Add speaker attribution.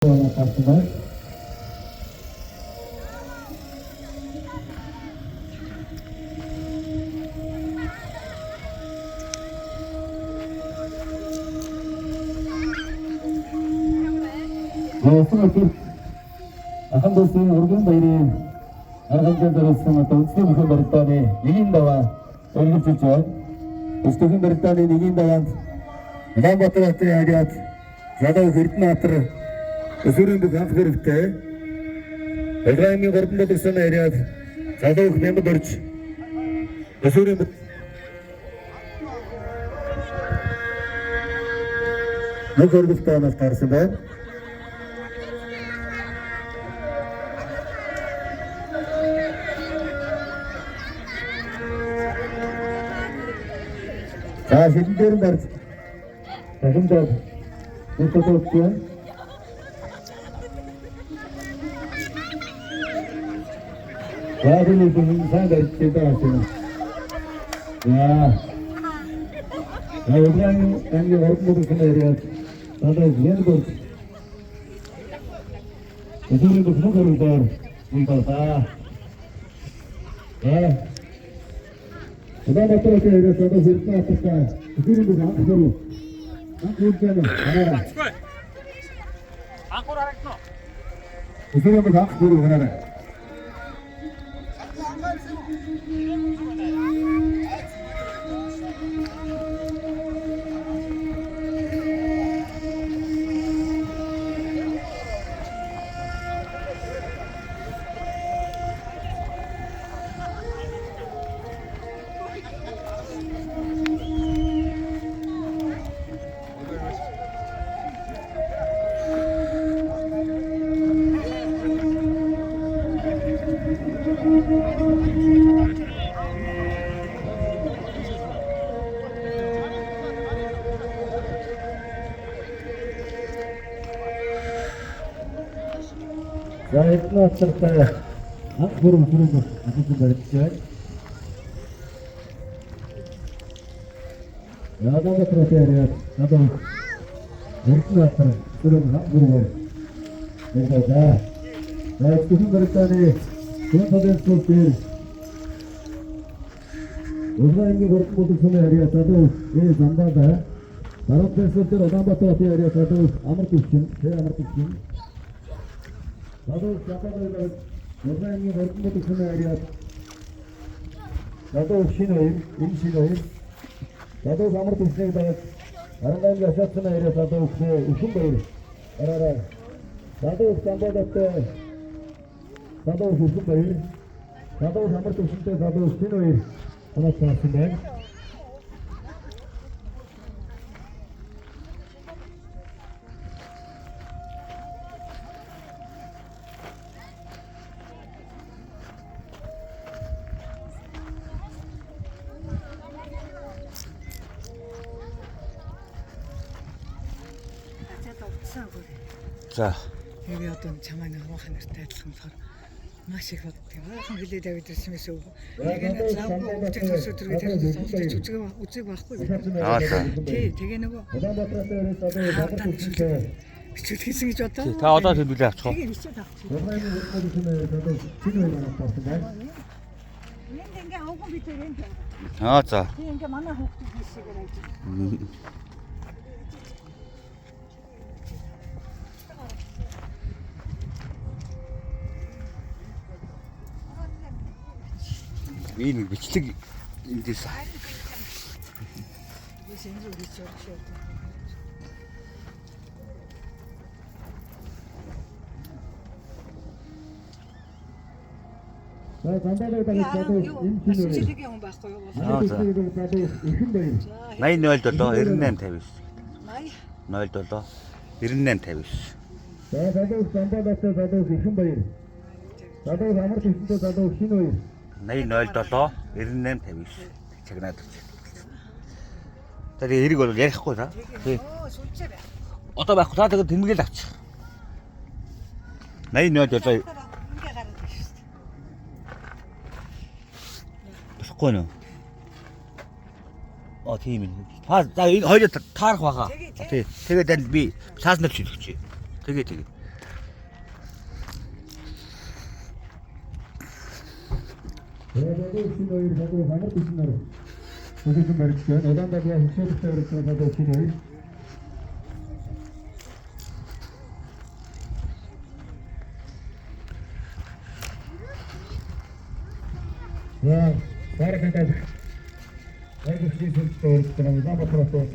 Speaker 1: Tartışmalar. Semakin akan dosen organ bayri akan terus atau istri bukan beritane ingin dawa organ cucuan istri beritane ingin dawa dalam baterai hadiat ज़्यादा उगरतना आतर उसूरी बुखार करते एड्राइम में करते तो समय हरियात ज़्यादा उखने में दर्ज उसूरी न कर सकता है नस्तार से बाद आज इंडियन दर्ज लेकिन जब itu tujuan baru itu bisa dari kita sini ya kemudian yang harus mudah sendiri ada dia itu itu semua keluar untuk sudah betul sekali sudah sirna tekan itu bukan dulu. Usulnya berhak guru benar. Baiklah terkaya, burung aku sudah cek. Ya ada terus ya, ada. Baiklah burung burung. Baiklah, baik kita bertani, kita pada sopir. Orang ini berkumpul semua hari satu, ini sambil dah. Kalau sopir orang batu hari satu, amar kucing. Lalu siapa dari orang ini berkumpul semua hari lalu Shinoir, lalu amar kucing dah. Orang lain biasa semua hari satu, usung bayar. Lalu sampai dah, lalu usung bayar. Lalu amar kucing dah, lalu Shinoir. Anak kasih
Speaker 2: 자,
Speaker 3: 여기 어떤 자만이 하늘тай адилхан болохоор маш их боддог. Аахан хилээд аваад ирсэн мэс үг. Тэгээд заавал үгтэй төсөө төрөө тэр үзэг байхгүй. Тэгээ нөгөө бичиж хийсэн гэж бодоо.
Speaker 2: та одоо төлөвлөө авчих уу?
Speaker 3: Тэгээ бичиж авчих. Энд ингээ авах битээ энэ.
Speaker 2: За.
Speaker 3: Тэгээ ингээ манай хүүхдүүд хийсээр байж.
Speaker 2: Энэ бичлэг эндээс
Speaker 3: Сэнзүү бичиж өгч.
Speaker 1: Замбалаа tagad
Speaker 3: Жилийн хүн байхгүй юу?
Speaker 2: 80 98 59
Speaker 1: залуу замбалаатай залуу ихэн баяр. Залуу амар төсөнтэй залуу шинэ баяр.
Speaker 2: 80 07 98 59 чагнаад өгч. Тэгээ эрэг бол ярихгүй та. Тий. Одоо байхгүй та тэгээ тэмдэглэл авчих. 80 07
Speaker 3: Ингээ гараад байна шүү дээ.
Speaker 2: болохгүй нөө. Тийм ээ. За энэ хоёроо таарах байгаа. Тий. Тэгээд би цаасан дээр шилжүүлчих. Тэгээ.
Speaker 1: 신호일 가지고 반갑게 신호를 여기 좀 말해주세요. 내단다비와 흑셔부터 그렇게 가져 신호일. 야, 바라카다. 아이고, 시즌 또 그러면 나부터 또